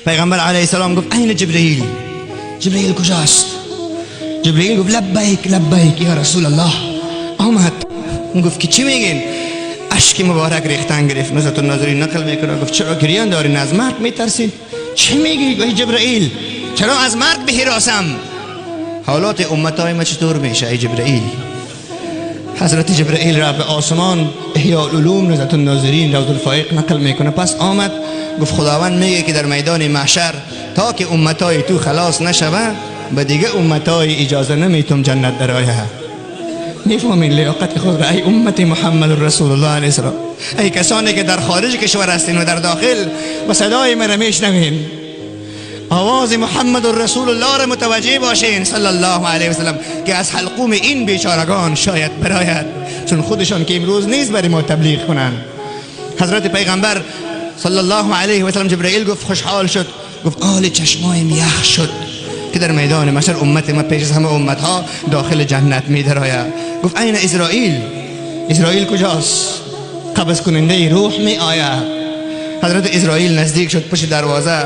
پیغمبر علیه السلام گفت این جبرئیل؟ جبرئیل کجاست؟ جبرئیل گفت لبیک لبیک یا رسول الله. آمد. گفت که چی میگین؟ اشک مبارک ریختن گرفت. نزهت الناظرین نقل میکنه گفت چرا گریان دارین؟ از مرگ میترسین؟ چی میگی ای جبرئیل؟ چرا از مرگ بهراسم؟ حالات امتای ما چطور میشه ای جبرئیل؟ حضرت جبرئیل را به آسمان احیاء العلوم نزهت الناظرین روض الفایق نقل میکنه. پس آمد گفت خداوند میگه که در میدان محشر تا که امتای تو خلاص نشوه به دیگه امتای اجازه نمیتم جنت درآیه. میفهمین لیاقت خود را ای امت محمد رسول الله علیه السلام؟ ای کسانی که در خارج کشور هستین و در داخل و صدای من میشنوین، آواز محمد رسول الله را متوجه باشین صلی الله علیه و سلم که از حلقوم این بیچارگان شاید براید، چون خودشان که امروز نیست برای ما تبلیغ کنن. حضرت پیغمبر صلی الله علیه و سلم جبرئیل گفت خوشحال شد، گفت آل چشمایم یخ شد که در میدان محشر امت ما پیش از همه امت ها داخل جنت می درآید. گفت این اسرائیل؟ اسرائیل کجاست؟ قبض کننده روح می آید. حضرت اسرائیل نزدیک شد پشت دروازه.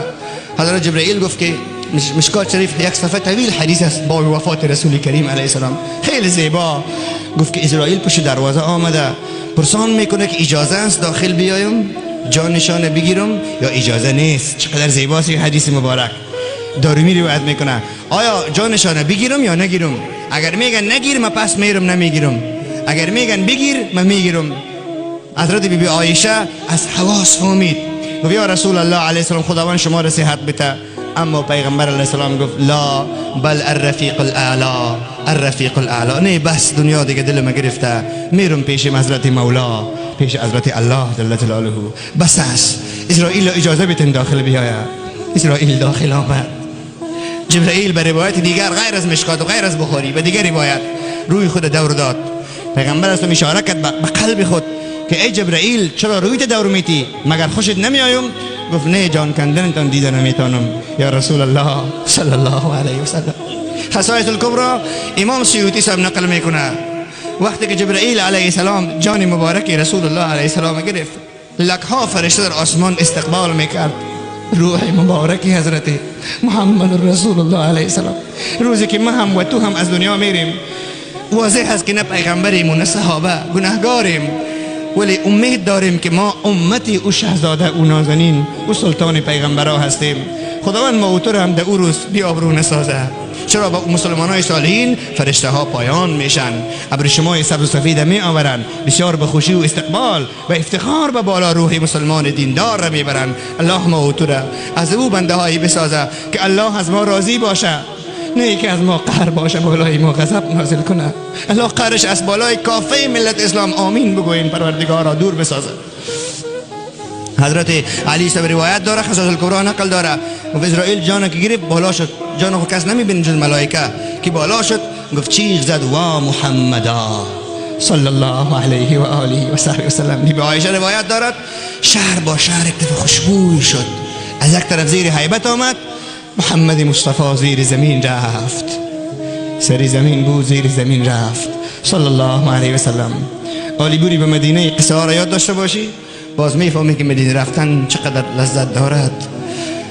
حضرت جبرئیل گفت که مشکات شریف یک صفحه طویل حدیث است با وفات رسول کریم علیه السلام، خیلی زیبا. گفت که اسرائیل پشت دروازه آمده پرسان میکنه که اجازه است داخل بیایم جان نشانه بگیرم یا اجازه نیست. چقدر زیباست این حدیث مبارک. دارمی روایت میکنه آیا جان نشانه بگیرم یا نگیرم؟ اگر میگن نگیر من پس میرم نمیگیرم، اگر میگن بگیر من میگیرم. حضرت بی بی عایشه از حواس فهمید، گفت یا رسول الله علیه السلام خداوند شما را صحت بده. اما پیغمبر علیه السلام گفت لا بل الرفیق الاعلی، الرفیق الاعلی. نه بس دنیا دیگه دلم گرفته، میرم پیش حضرت مولا، پیش حضرت الله جل جلاله. بس است. اسرائیل اجازه بدین داخل بیاید. اسرائیل داخل آمد. جبرئیل به روایت دیگر غیر از مشکات و غیر از بخاری به دیگر روایت روی خود دور داد. پیغمبر اسلام اشاره کرد به قلب خود که ای جبرئیل چرا رویت دور میتی؟ مگر خوشت نمیایم؟ گفت نه جان کندنتان دیده نمیتونم یا رسول الله صلی الله علیه و سلم. خصائص الکبری امام سیوطی صاحب نقل میکنه وقتی که جبرئیل علیه السلام جان مبارک رسول الله علیه السلام گرفت، لکها فرشته در آسمان استقبال میکرد روح مبارک حضرت محمد رسول الله علیه السلام. روزی که ما هم و تو هم از دنیا میریم واضح است که نه پیغمبریم و نه صحابه، گناهگاریم، ولی امید داریم که ما امتی او شهزاده او نازنین او سلطان پیغمبرها هستیم. خداوند ما اوتر هم در او روز بیابرو نسازه. چرا با مسلمان های صالحین فرشته ها پایان میشن، ابریشمای سبز و سفید می آورن، بسیار به خوشی و استقبال و افتخار به بالا روح مسلمان دیندار را میبرن. الله ما اوتر از او بنده هایی بسازه که الله از ما راضی باشه، نه که از ما قهر باشه بالای ما غضب نازل کنه. الله قهرش از بالای کافه ملت اسلام آمین بگوین پروردگار را دور بسازه. حضرت علی صاحب روایت داره، خصائص الکبری نقل داره. و اسرائیل جان که گرفت بالا شد، جان خود کس نمیبینه جز ملائکه، که بالا شد گفت چیغ زد وا محمدا صلی الله علیه و آله و صحبه و سلم. بی بی عایشه روایت دارد شهر با شهر یک دفعه خوشبوی شد، از یک طرف زیر هیبت آمد، محمد مصطفی زیر زمین رفت، سری زمین بود زیر زمین رفت صلی الله علیه و سلم. عالی بوری به مدینه قصه ها را یاد داشته باشی باز میفهمی که مدینه رفتن چقدر لذت دارد.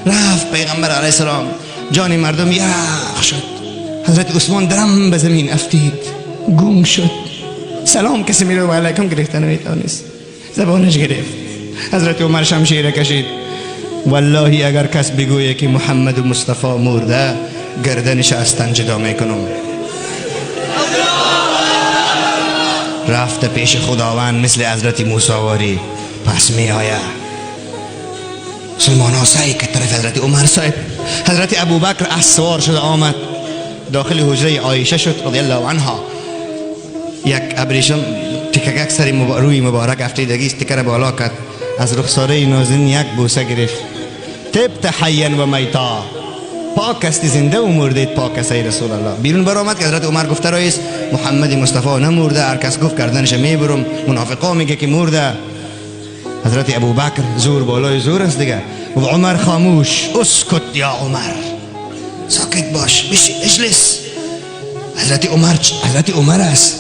رفت پیغمبر علیه السلام، جان مردم یخ شد. حضرت عثمان درم به زمین افتید، گم شد، سلام کسی میره و علیکم گرفته نمیتونست، زبانش گرفت. حضرت عمر شمشیر کشید، والله اگر کس بگویه که محمد مصطفی مرده گردنش از تن جدا میکنم. رفته پیش خداوند مثل حضرت موسی واری پس می آید. مسلمان ها سعی که طرف حضرت عمر صاحب. حضرت ابوبکر از سوار شده آمد داخل حجره عایشه شد رضی الله عنها. یک ابریشم تکک سر روی مبارک افتیدگی تکر بالا کرد، از رخساره نازنین یک بوسه گرفت. تبت حیا و میتا، پاک است زنده و مرده پاک است ای رسول الله. بیرون برآمد که حضرت عمر گفته رئیس محمد مصطفی نمرده، هر کس گفت گردنش میبرم، منافقا میگه که مرده. حضرت ابوبکر زور بالای زور است دیگه، و عمر خاموش، اسکت یا عمر، ساکت باش، بشی اجلس. حضرت عمر است،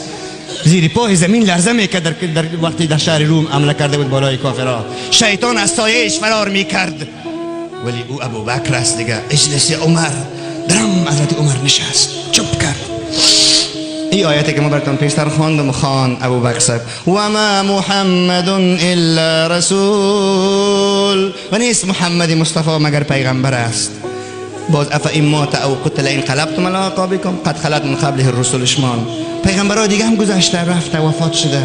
زیر پای زمین لرزه میکرد در وقتی در شهر روم حمله کرده بود بالای کافرها. شیطان از سایه‌اش فرار میکرد. ولی او ابو بکر است دیگه. اجلس عمر، درم حضرت عمر نشست چپ کرد. این آیاتی که ما براتون پیشتر خواندم ابو بکر صاحب و ما محمد الا رسول، و نیست محمد مصطفی مگر پیغمبر است. باز اف این مات او قتل انقلبتم علی اعقابکم قد خلت من قبله الرسل شمان. پیغمبرها دیگه هم گذشته رفته وفات شده.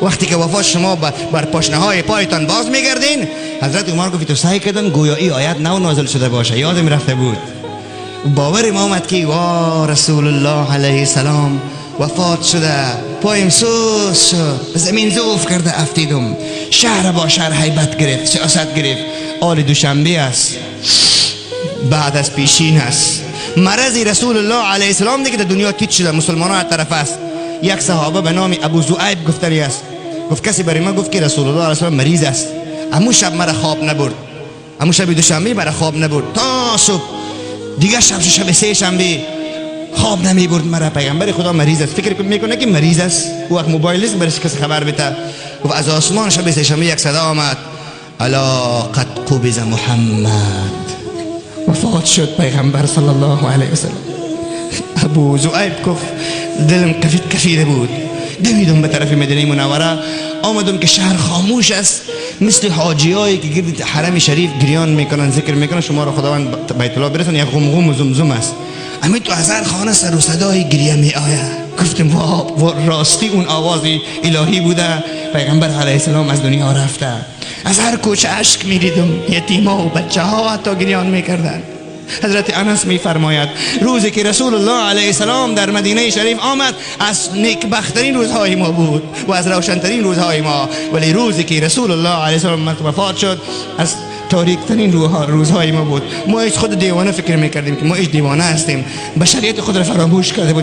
وقتی که وفات شما بر پاشنه‌های پایتان باز میگردین، حضرت عمر گفت تو سعی کردن گویا این آیت نو نازل شده باشه، یادم رفته بود. باور ما آمد که وا رسول الله علیه السلام وفات شده، پایم سوز شد، به زمین زوف کرده افتیدم. شهر با شهر هیبت گرفت، سیاست گرفت. آل دوشنبه است، بعد از پیشین است. مرض رسول الله علیه السلام دیگه در دنیا تیت شده، مسلمان ها از طرف است. یک صحابه به نام ابو زؤیب گفتنی است، گفت کسی برای من گفت که رسول الله علیه السلام مریض است. همون شب مرا خواب نبرد، همون شب دوشنبه مرا خواب نبرد تا صبح. دیگه شب سه شنبه خواب نمی برد مرا. پیغمبر خدا مریض است، فکر میکنه که مریض است. او وقت موبایل است برش کسی خبر بده. گفت از آسمان شب سه شنبه یک صدا آمد، الا قد قبض محمد. وفات شد پیغمبر صلی الله علیه و سلم. ابو زؤیب گفت دلم کفیده بود، دویدم به طرف مدینه منوره. آمدم که شهر خاموش است، مثل حاجیایی که گرد حرم شریف گریان میکنن، ذکر میکنن شما را خداوند بیت الله برسون. یک غمغم و زمزم است، همین تو هزار خانه سر و صدای گریه می آید. گفتم وا راستی اون آواز الهی بوده. پیغمبر علیه السلام از دنیا رفته. از هر کوچه اشک میریدم، یتیما و بچه ها حتی گریان میکردن. حضرت انس میفرماید روزی که رسول الله علیه السلام در مدینه شریف آمد از نیکبخترین روزهای ما بود و از روشنترین روزهای ما، ولی روزی که رسول الله علیه السلام وفات شد از تاریکترین روزهای ما بود. ما ایش خود دیوانه فکر میکردیم که ما ایش دیوانه هستیم، بشریت خود را فراموش کرده بود.